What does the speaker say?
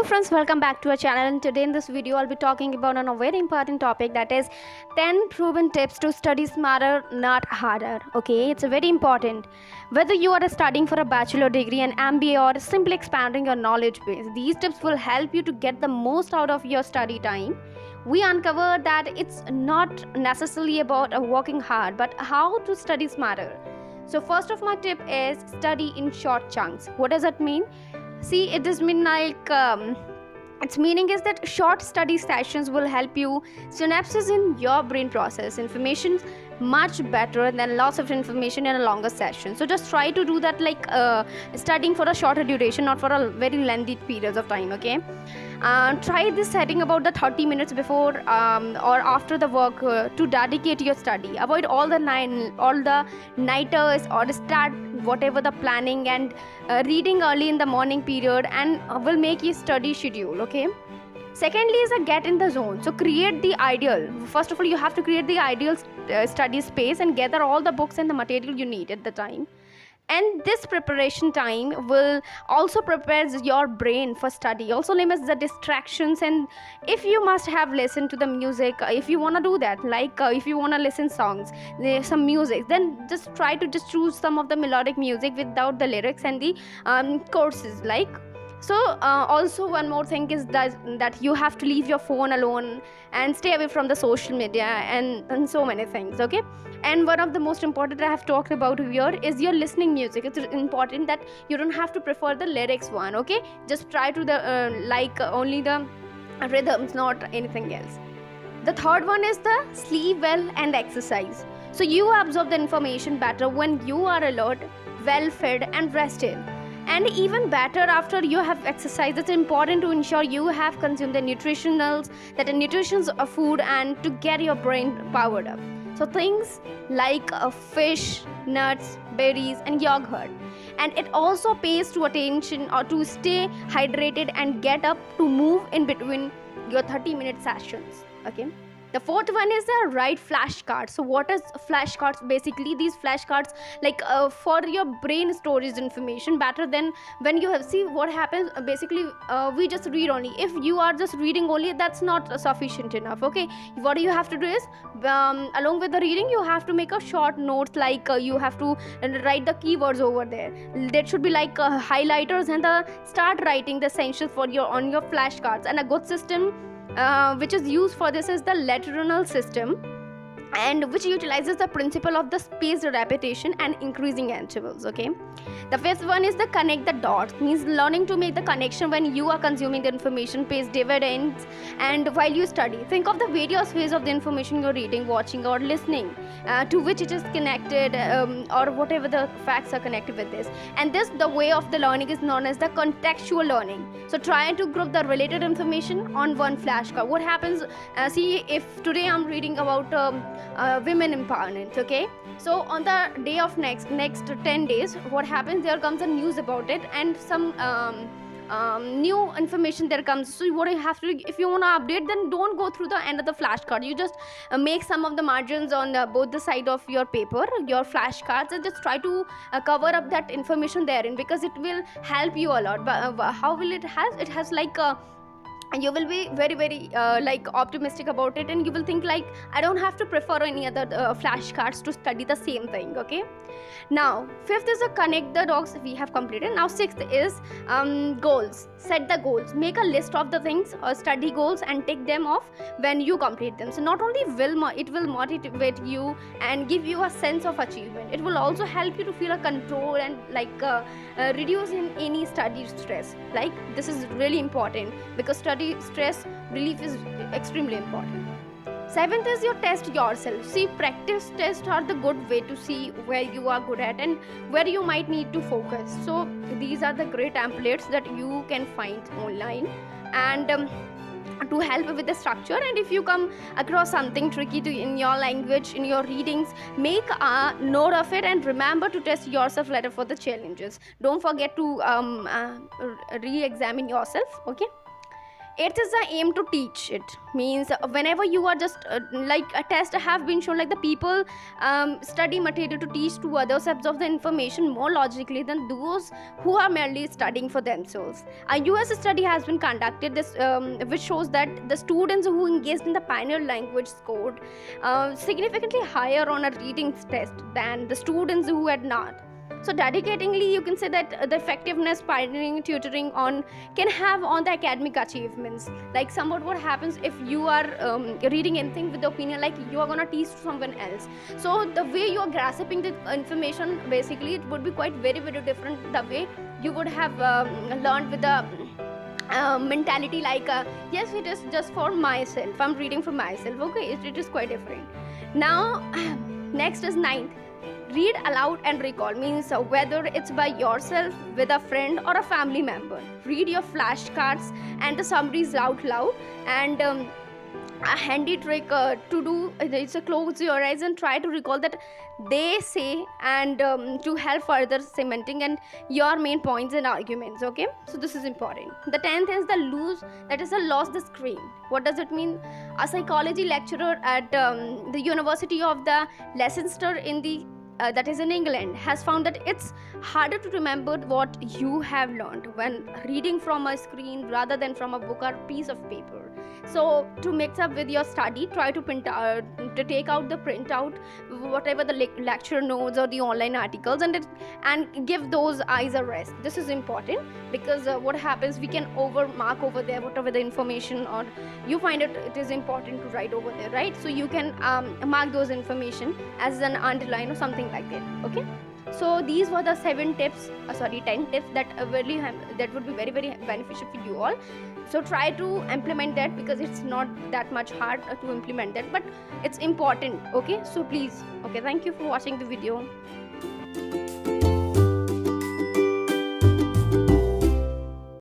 friends, welcome back to our channel, and today in this video I'll be talking about a very important topic, that is 10 proven tips to study smarter, not harder. Okay, it's a very important. Whether you are studying for a bachelor degree, an MBA, or simply expanding your knowledge base, these tips will help you to get the most out of your study time. We uncover that it's not necessarily about working hard, but how to study smarter. So first of my tip is study in short chunks. What does that mean? See, it does mean like its meaning is that short study sessions will help you synapses in your brain process information much better than lots of information in a longer session. So just try to do that, like studying for a shorter duration, not for a very lengthy periods of time. Okay, try this setting about the 30 minutes before or after the work to dedicate your study. Avoid all the nighters, or start whatever the planning and reading early in the morning period, and will make your study schedule. Okay, secondly is a get in the zone. So create the ideal. First of all, you have to create the ideal study space and gather all the books and the material you need at the time. And this preparation time will also prepares your brain for study, also limits the distractions. And if you must have listened to the music, if you want to do that, like if you want to listen songs, there's some music, then just try to just choose some of the melodic music without the lyrics and the courses, like. So also one more thing is that you have to leave your phone alone and stay away from the social media and so many things. Okay, and one of the most important I have talked about here is your listening music. It's important that you don't have to prefer the lyrics one. Okay, just try to the like only the rhythms, not anything else. The third one is the sleep well and exercise. So you absorb the information better when you are alert, well fed and rested. And even better after you have exercised. It's important to ensure you have consumed the nutritionals, that are nutritions of food, and to get your brain powered up. So things like fish, nuts, berries and yogurt. And it also pays to attention or to stay hydrated and get up to move in between your 30-minute sessions. Okay. The fourth one is the right flashcards. So what is flashcards? Basically these flashcards like for your brain storage information better than when you have. See what happens, basically we just read only. If you are just reading only, that's not sufficient enough. Okay, what you have to do is along with the reading you have to make a short notes, like you have to write the keywords over there. That should be like highlighters, and start writing the essentials for your on your flashcards. And a good system which is used for this is the lateral system, and which utilizes the principle of the spaced repetition and increasing intervals. Okay, the fifth one is the connect the dots, means learning to make the connection when you are consuming the information pays dividends and while you study. Think of the various ways of the information you're reading, watching or listening to which it is connected, or whatever the facts are connected with this. And this, the way of the learning, is known as the contextual learning. So try to group the related information on one flashcard. What happens, see, if today I'm reading about women empowerment. Okay, so on the day of next 10 days, what happens, there comes a news about it, and some new information there comes. So what you have to do, if you want to update, then don't go through the end of the flashcard. You just make some of the margins on both the side of your paper, your flashcards, and just try to cover up that information therein, because it will help you a lot. But how will it has? It has like and you will be very like optimistic about it, and you will think like, I don't have to prefer any other flashcards to study the same thing. Okay, now fifth is a connect the dots we have completed. Now sixth is goals. Set the goals, make a list of the things or study goals and take them off when you complete them. So not only it will motivate you and give you a sense of achievement, it will also help you to feel a control and like reduce in any study stress. Like this is really important, because study stress relief is extremely important. Seventh is your test yourself. See, practice tests are the good way to see where you are good at and where you might need to focus. So these are the great templates that you can find online, and to help with the structure. And if you come across something tricky in your language, in your readings, make a note of it, and remember to test yourself later for the challenges. Don't forget to re-examine yourself. Okay, it is the aim to teach. It means whenever you are just like a test have been shown, like the people study material to teach to others absorb the information more logically than those who are merely studying for themselves. A US study has been conducted this which shows that the students who engaged in the pioneer language scored significantly higher on a reading test than the students who had not. So dedicatingly, you can say that the effectiveness pioneering tutoring on can have on the academic achievements. Like somewhat what happens if you are reading anything with the opinion like you are gonna teach to someone else. So the way you are grasping the information, basically it would be quite very different the way you would have learned with the mentality like yes, it is just for myself, I'm reading for myself. Okay, it is quite different. Now next is 9th. Read aloud and recall, means whether it's by yourself, with a friend or a family member. Read your flashcards and the summaries out loud. And a handy trick to do is to close your eyes and try to recall that they say, and to help further cementing and your main points and arguments. Okay, so this is important. The 10th is the lost the screen. What does it mean? A psychology lecturer at the University of the Leicester in the that is in England has found that it's harder to remember what you have learned when reading from a screen rather than from a book or piece of paper. So to mix up with your study, try to to take out the printout, whatever the lecture notes or the online articles, and give those eyes a rest. This is important because what happens, we can mark over there whatever the information or you find it is important to write over there, right? So you can mark those information as an underline or something like that. Okay, so these were the 10 tips that that would be very beneficial for you all. So try to implement that because it's not that much hard to implement that, but it's important. Okay, so please, okay, thank you for watching the video.